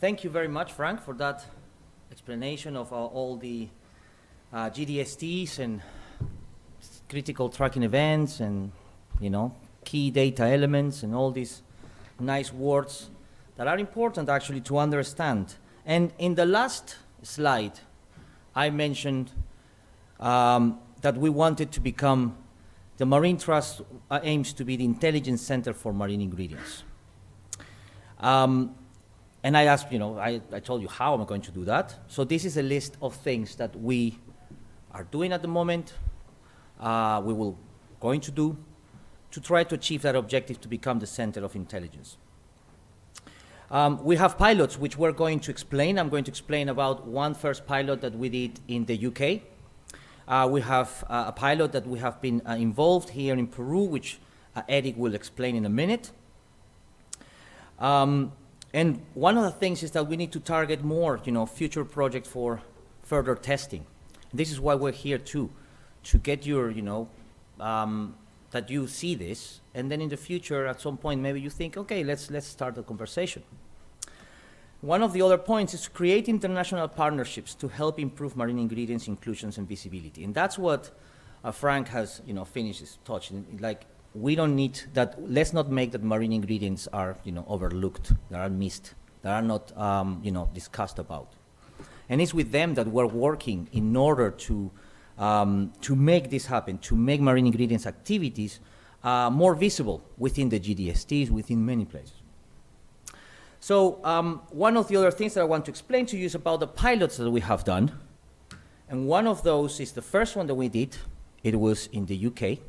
Thank you very much, Frank, for that explanation of all the GDSTs and critical tracking events and, key data elements and all these nice words that are important actually to understand. And in the last slide, I mentioned that we wanted to become, the MarinTrust aims to be the intelligence center for marine ingredients. And I asked, I told you how am I going to do that. So this is a list of things that we are doing at the moment, we will going to do to try to achieve that objective to become the center of intelligence. We have pilots which we're going to explain. I'm going to explain about one first pilot that we did in the UK. We have a pilot that we have been involved here in Peru, which Eric will explain in a minute. And one of the things is that we need to target more, future projects for further testing. And this is why we're here too, to get your, that you see this, and then in the future, at some point, maybe you think, okay, let's start a conversation. One of the other points is to create international partnerships to help improve marine ingredients inclusions and visibility. And that's what Frank has, finished his touch. Like, we don't need that. Let's not make that marine ingredients are, overlooked, that are missed, that are not, discussed about. And it's with them that we're working in order to make this happen, to make marine ingredients activities more visible within the GDSTs, within many places. So one of the other things that I want to explain to you is about the pilots that we have done. And one of those is the first one that we did. It was in the UK,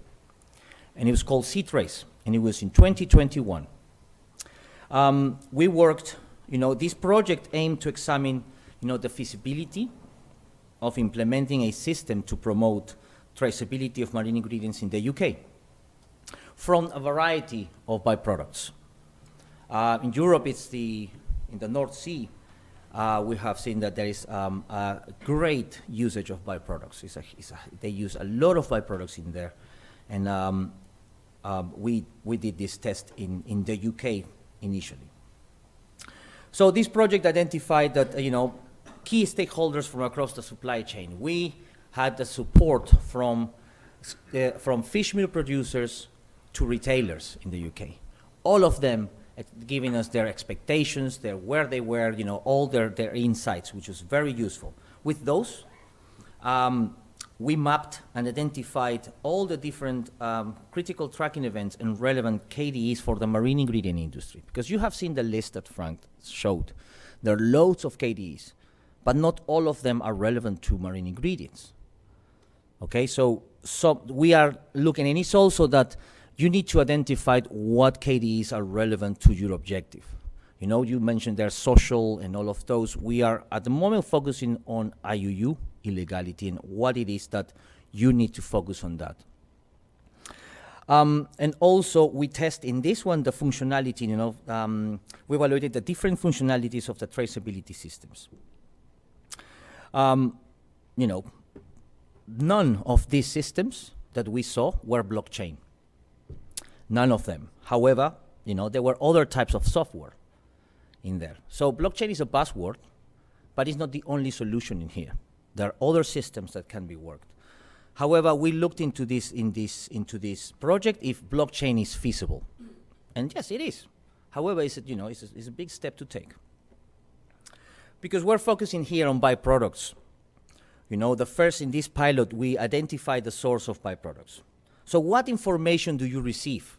and it was called Sea Trace, and it was in 2021. We worked, this project aimed to examine, the feasibility of implementing a system to promote traceability of marine ingredients in the UK from a variety of byproducts. In Europe, in the North Sea, we have seen that there is a great usage of byproducts. They use a lot of byproducts in there. And we did this test in the UK initially. So this project identified that, key stakeholders from across the supply chain. We had the support from fish meal producers to retailers in the UK. All of them giving us their expectations, where they were, all their insights, which was very useful. With those, we mapped and identified all the different critical tracking events and relevant KDEs for the marine ingredient industry. Because you have seen the list that Frank showed. There are loads of KDEs, but not all of them are relevant to marine ingredients. Okay, so we are looking, and it's also that you need to identify what KDEs are relevant to your objective. You mentioned there's social and all of those. We are at the moment focusing on IUU, illegality, and what it is that you need to focus on that. And also we test in this one the functionality, we evaluated the different functionalities of the traceability systems. None of these systems that we saw were blockchain. None of them. However, there were other types of software in there. So blockchain is a buzzword, but it's not the only solution in here. There are other systems that can be worked. However, we looked into this project if blockchain is feasible, and yes, it is. However, it's a big step to take because we're focusing here on byproducts. The first in this pilot, we identified the source of byproducts. So what information do you receive?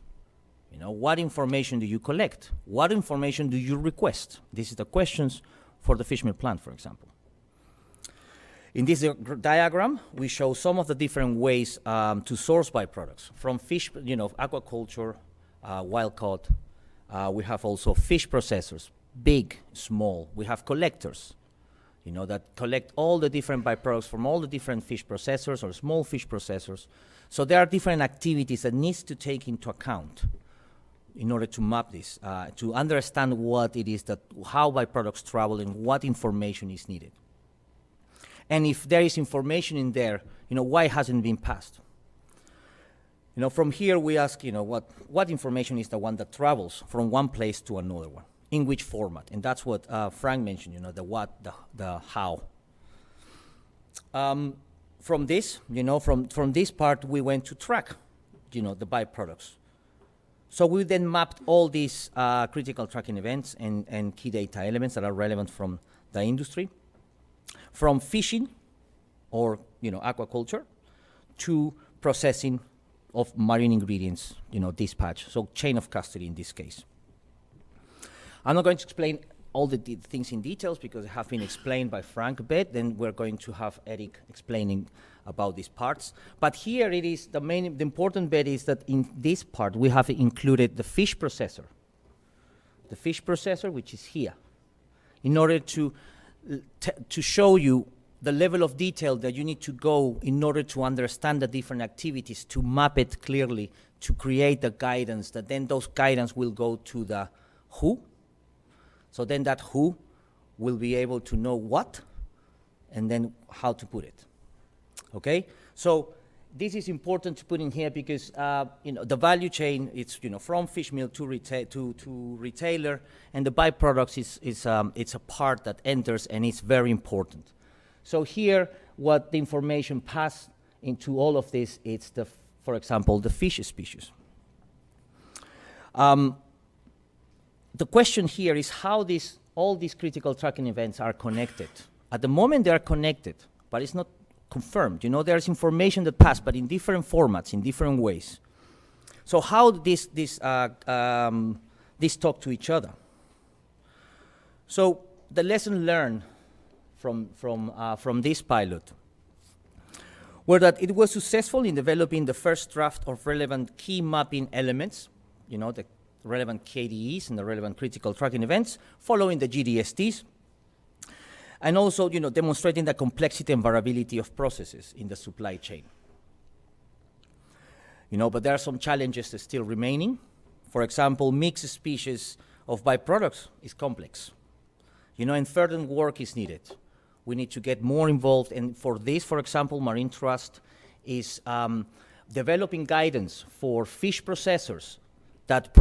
What information do you collect? What information do you request? This is the questions for the fish meal plant, for example. In this diagram, we show some of the different ways to source byproducts from fish, aquaculture, wild caught. We have also fish processors, big, small. We have collectors, that collect all the different byproducts from all the different fish processors or small fish processors. So there are different activities that needs to take into account in order to map this, to understand what it is how byproducts travel and what information is needed. And if there is information in there, why hasn't been passed? From here we ask, what information is the one that travels from one place to another one? in which format. And that's what Frank mentioned, the what, the how. From this, from this part, we went to track, the byproducts. So we then mapped all these critical tracking events and key data elements that are relevant from the industry, from fishing or aquaculture to processing of marine ingredients, dispatch, so chain of custody in this case. I'm not going to explain all the things in details because they have been explained by Frank a bit. Then we're going to have Eric explaining about these parts. But here it is, the important bit is that in this part we have included the fish processor. The fish processor, which is here, in order to show you the level of detail that you need to go in order to understand the different activities, to map it clearly, to create the guidance, that then those guidance will go to the who. So then that who will be able to know what and then how to put it. Okay? So this is important to put in here because the value chain, it's from fish meal to retailer, and the byproducts it's a part that enters and it's very important. So here, what the information passed into all of this, it's for example, the fish species. The question here is how all these critical tracking events are connected. At the moment, they are connected, but it's not confirmed. There's information that passed, but in different formats, in different ways. So how these talk to each other? So the lesson learned from this pilot were that it was successful in developing the first draft of relevant key mapping elements, the relevant KDEs and the relevant critical tracking events, following the GDSTs, and also, demonstrating the complexity and variability of processes in the supply chain. But there are some challenges that still remaining. For example, mixed species of byproducts is complex. And further work is needed. We need to get more involved, and for this, for example, MarinTrust is developing guidance for fish processors that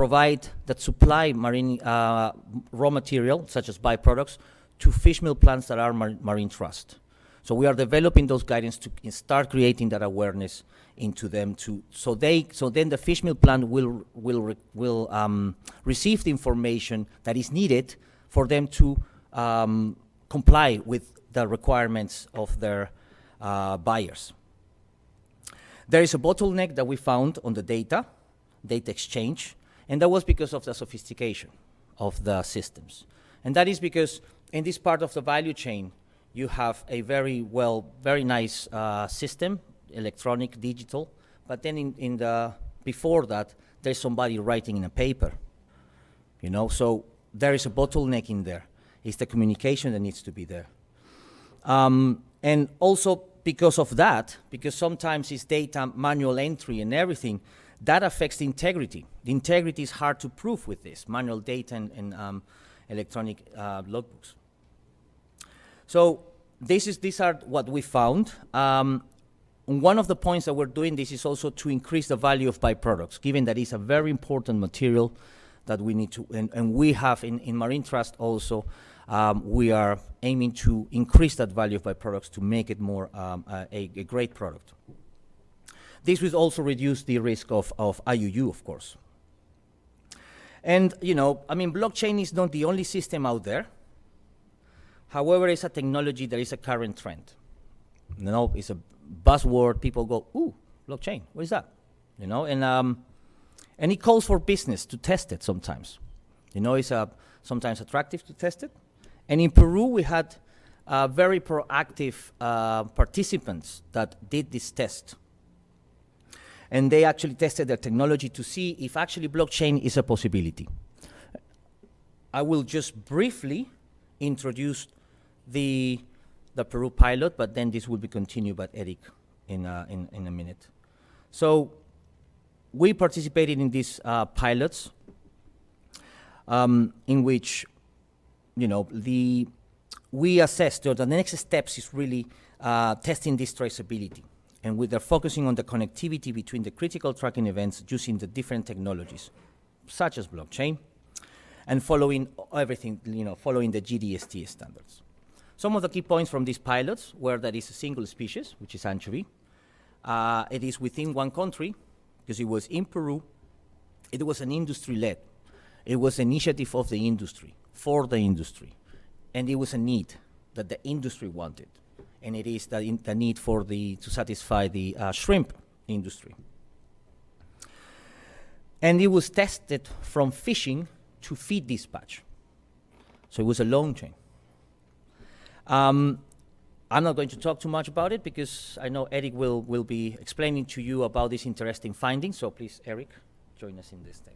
supply marine raw material, such as byproducts, to fish meal plants that are MarinTrust. So we are developing those guidance to start creating that awareness into them, so then the fish meal plant will receive the information that is needed for them to comply with the requirements of their buyers. There is a bottleneck that we found on the data exchange, and that was because of the sophistication of the systems. And that is because in this part of the value chain, you have a very nice system, electronic, digital, but then before that, there's somebody writing in a paper, so there is a bottleneck in there. It's the communication that needs to be there. And also because of that, because sometimes it's data manual entry and everything, that affects the integrity. The integrity is hard to prove with this, manual data and electronic logbooks. So these are what we found. One of the points that we're doing this is also to increase the value of byproducts, given that it's a very important material that we need to, and we have in MarinTrust also, we are aiming to increase that value of byproducts to make it more a great product. This will also reduce the risk of IUU, of course. And, blockchain is not the only system out there. However, it's a technology that is a current trend. It's a buzzword. People go, ooh, blockchain, what is that? And it calls for business to test it sometimes. It's sometimes attractive to test it. And in Peru, we had very proactive participants that did this test. And they actually tested their technology to see if actually blockchain is a possibility. I will just briefly introduce the Peru pilot, but then this will be continued by Eric in a minute. So we participated in these pilots in which, we assessed the next steps is really testing this traceability. And they're focusing on the connectivity between the critical tracking events using the different technologies, such as blockchain. and following everything, following the GDST standards. Some of the key points from these pilots were that it's a single species, which is anchovy. It is within one country, because it was in Peru. It was an industry-led. It was an initiative of the industry, for the industry. And it was a need that the industry wanted. And it is the need to satisfy the shrimp industry. And it was tested from fishing to feed dispatch. So it was a long chain. I'm not going to talk too much about it because I know Eric will be explaining to you about these interesting findings. So please, Eric, join us in this thing.